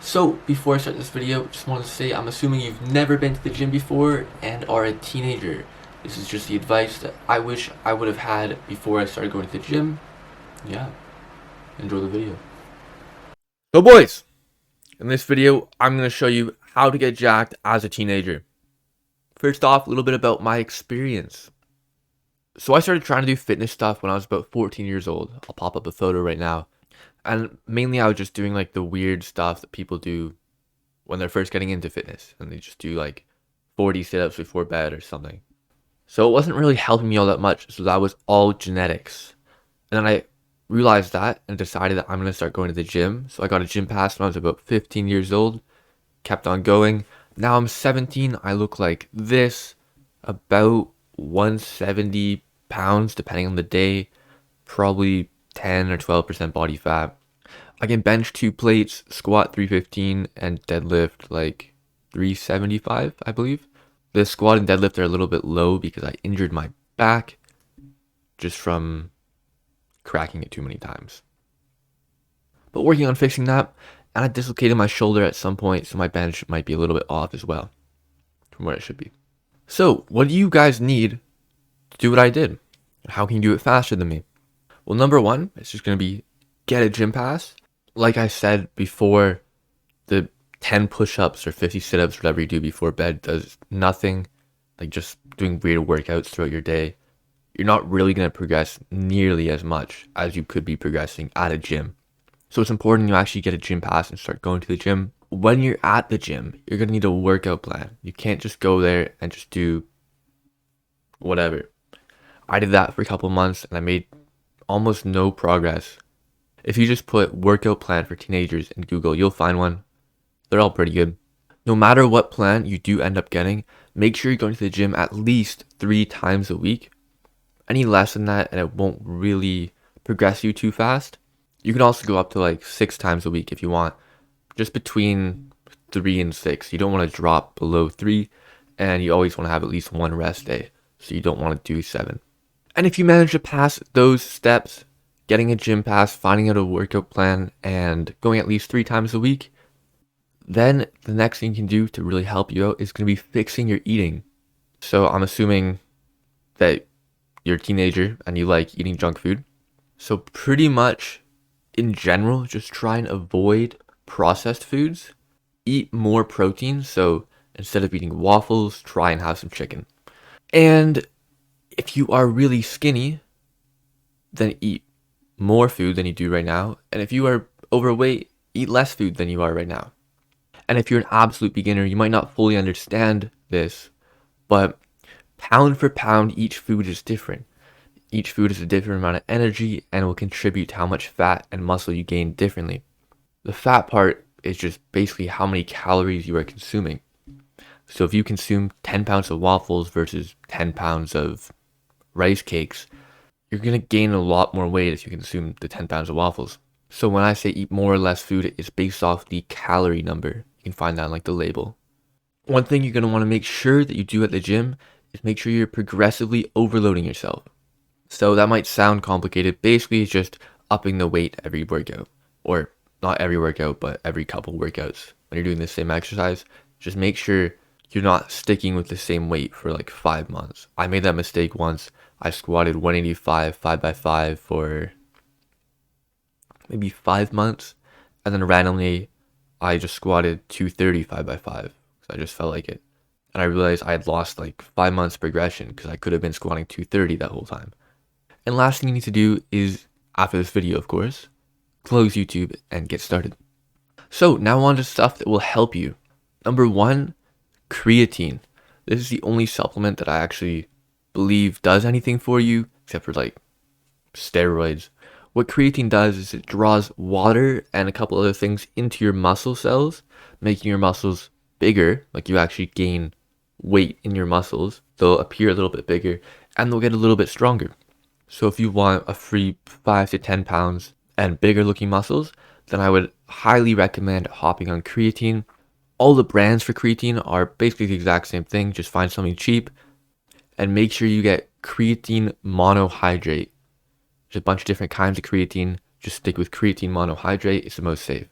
So, before I start this video, just wanted to say I'm assuming you've never been to the gym before and are a teenager. This is just the advice that I wish I would have had before I started going to the gym. Yeah, enjoy the video. So boys, in this video, I'm going to show you how to get jacked as a teenager. First off, a little bit about my experience. So I started trying to do fitness stuff when I was about 14 years old. I'll pop up a photo right now. And mainly I was just doing like the weird stuff that people do when they're first getting into fitness. And they just do like 40 sit-ups before bed or something. So it wasn't really helping me all that much. So that was all genetics. And then I realized that and decided that I'm going to start going to the gym. So I got a gym pass when I was about 15 years old. Kept on going. Now I'm 17. I look like this. About 170 pounds depending on the day. Probably 10 or 12% body fat. I can bench 2 plates, squat 315, and deadlift like 375, I believe. The squat and deadlift are a little bit low because I injured my back just from cracking it too many times. But working on fixing that, and I dislocated my shoulder at some point, so my bench might be a little bit off as well from where it should be. So, what do you guys need to do what I did? And how can you do it faster than me? Well, number one, it's just going to be get a gym pass. Like I said before, the 10 push-ups or 50 sit-ups, whatever you do before bed, does nothing. Like just doing weird workouts throughout your day. You're not really going to progress nearly as much as you could be progressing at a gym. So it's important you actually get a gym pass and start going to the gym. When you're at the gym, you're going to need a workout plan. You can't just go there and just do whatever. I did that for a couple months and I made almost no progress. If you just put workout plan for teenagers in Google, you'll find one. They're all pretty good. No matter what plan you do end up getting, make sure you're going to the gym at least 3 times a week. Any less than that and it won't really progress you too fast. You can also go up to like 6 times a week if you want. Just between 3 and 6. You don't want to drop below 3 and you always want to have at least 1 rest day. So you don't want to do 7. And if you manage to pass those steps, getting a gym pass, finding out a workout plan, and going at least 3 times a week, then the next thing you can do to really help you out is going to be fixing your eating. So I'm assuming that you're a teenager and you like eating junk food. So pretty much in general, just try and avoid processed foods. Eat more protein. So instead of eating waffles, try and have some chicken. And if you are really skinny, then eat more food than you do right now. And if you are overweight, eat less food than you are right now. And if you're an absolute beginner, you might not fully understand this, but pound for pound, each food is different. Each food is a different amount of energy and will contribute to how much fat and muscle you gain differently. The fat part is just basically how many calories you are consuming. So if you consume 10 pounds of waffles versus 10 pounds of rice cakes, you're going to gain a lot more weight if you consume the 10 pounds of waffles. So when I say eat more or less food, it's based off the calorie number. You can find that on like the label. One thing you're going to want to make sure that you do at the gym is make sure you're progressively overloading yourself. So that might sound complicated. Basically, it's just upping the weight every workout. Or not every workout, but every couple workouts. When you're doing the same exercise, just make sure you're not sticking with the same weight for like 5 months. I made that mistake once. I squatted 185 5x5 for maybe 5 months. And then randomly, I just squatted 230 5x5. Because I just felt like it. And I realized I had lost like 5 months progression because I could have been squatting 230 that whole time. And last thing you need to do is, after this video of course, close YouTube and get started. So now on to stuff that will help you. Number 1, creatine. This is the only supplement that I actually believe does anything for you, except for like steroids. What creatine does is it draws water and a couple other things into your muscle cells, making your muscles bigger, like you actually gain weight in your muscles. They'll appear a little bit bigger and they'll get a little bit stronger. So if you want a free 5 to 10 pounds and bigger looking muscles, then I would highly recommend hopping on creatine. All the brands for creatine are basically the exact same thing. Just find something cheap and make sure you get creatine monohydrate. There's a bunch of different kinds of creatine. Just stick with creatine monohydrate. It's the most safe.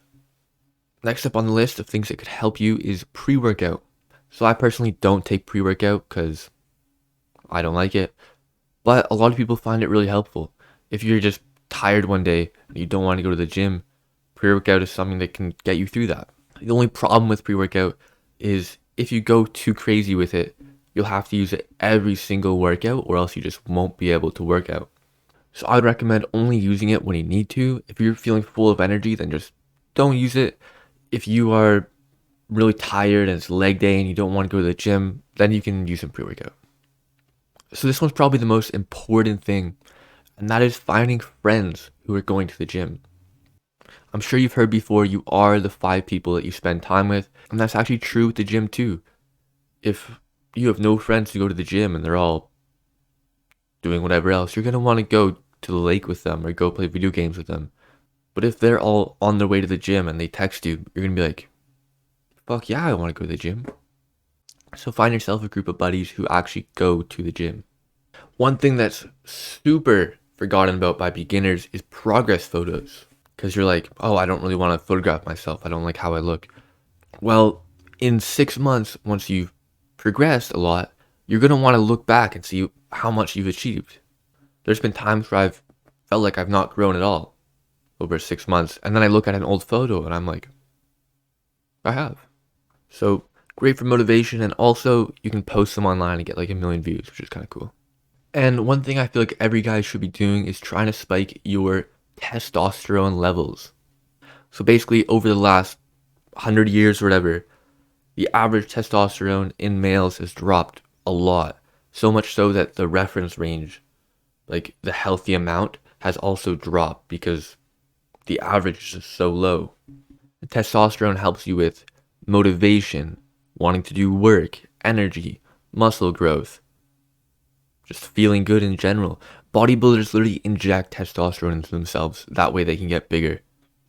Next up on the list of things that could help you is pre-workout. So I personally don't take pre-workout because I don't like it, but a lot of people find it really helpful. If you're just tired one day and you don't want to go to the gym, pre-workout is something that can get you through that. The only problem with pre-workout is if you go too crazy with it, you'll have to use it every single workout or else you just won't be able to work out. So I'd recommend only using it when you need to. If you're feeling full of energy, then just don't use it. If you are really tired and it's leg day and you don't want to go to the gym, then you can use some pre-workout. So this one's probably the most important thing, and that is finding friends who are going to the gym. I'm sure you've heard before, you are the 5 people that you spend time with, and that's actually true with the gym too. If you have no friends to go to the gym and they're all doing whatever else, you're going to want to go to the lake with them or go play video games with them. But if they're all on their way to the gym and they text you, you're going to be like, fuck yeah, I want to go to the gym. So find yourself a group of buddies who actually go to the gym. One thing that's super forgotten about by beginners is progress photos. Because you're like, oh, I don't really want to photograph myself. I don't like how I look. Well, in 6 months, once you've progressed a lot, you're going to want to look back and see how much you've achieved. There's been times where I've felt like I've not grown at all over 6 months. And then I look at an old photo and I'm like, I have. So great for motivation, and also you can post them online and get like 1 million views, which is kind of cool. And one thing I feel like every guy should be doing is trying to spike your testosterone levels. So basically over the last 100 years or whatever, the average testosterone in males has dropped a lot. So much so that the reference range, like the healthy amount, has also dropped because the average is just so low. The testosterone helps you with motivation, wanting to do work, energy, muscle growth, just feeling good in general. Bodybuilders literally inject testosterone into themselves. That way they can get bigger.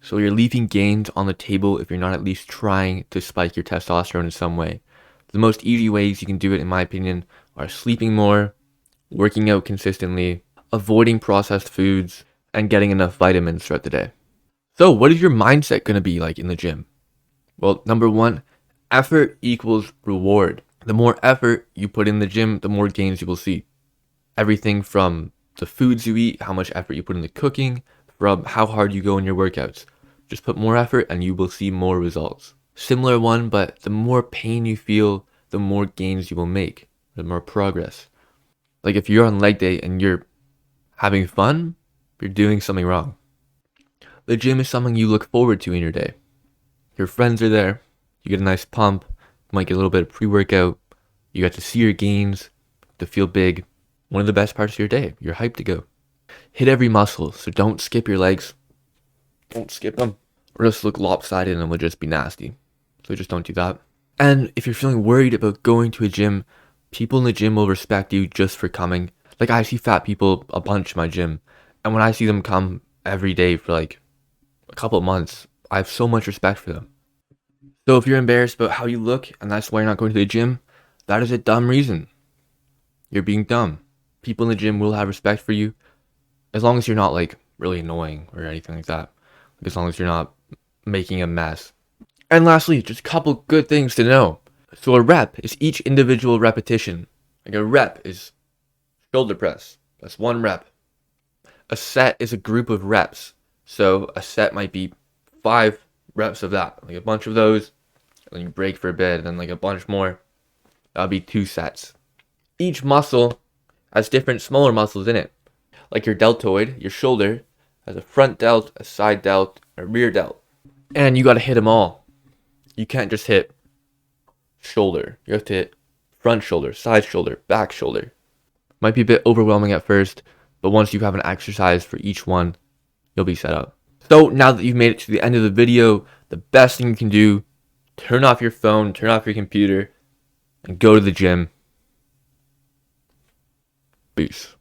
So you're leaving gains on the table if you're not at least trying to spike your testosterone in some way. The most easy ways you can do it, in my opinion, are sleeping more, working out consistently, avoiding processed foods, and getting enough vitamins throughout the day. So what is your mindset going to be like in the gym? Well, number 1, effort equals reward. The more effort you put in the gym, the more gains you will see. Everything from the foods you eat, how much effort you put in the cooking, from how hard you go in your workouts. Just put more effort and you will see more results. Similar one, but the more pain you feel, the more gains you will make, the more progress. Like if you're on leg day and you're having fun, you're doing something wrong. The gym is something you look forward to in your day. Your friends are there, you get a nice pump, you might get a little bit of pre-workout, you get to see your gains, to feel big. One of the best parts of your day, you're hyped to go. Hit every muscle, so don't skip your legs. Don't skip them, or else look lopsided and it will just be nasty. So just don't do that. And if you're feeling worried about going to a gym, people in the gym will respect you just for coming. Like I see fat people a bunch in my gym, and when I see them come every day for like a couple of months, I have so much respect for them. So if you're embarrassed about how you look and that's why you're not going to the gym, that is a dumb reason. You're being dumb. People in the gym will have respect for you as long as you're not like really annoying or anything like that. As long as you're not making a mess. And lastly, just a couple good things to know. So a rep is each individual repetition. Like a rep is shoulder press. That's 1 rep. A set is a group of reps. So a set might be 5 reps of that. Like a bunch of those. And then you break for a bit and then like a bunch more. That'll be 2 sets. Each muscle has different smaller muscles in it. Like your deltoid, your shoulder, has a front delt, a side delt, a rear delt. And you gotta hit them all. You can't just hit shoulder. You have to hit front shoulder, side shoulder, back shoulder. Might be a bit overwhelming at first, but once you have an exercise for each one, you'll be set up. So now that you've made it to the end of the video, the best thing you can do, turn off your phone, turn off your computer, and go to the gym. Peace.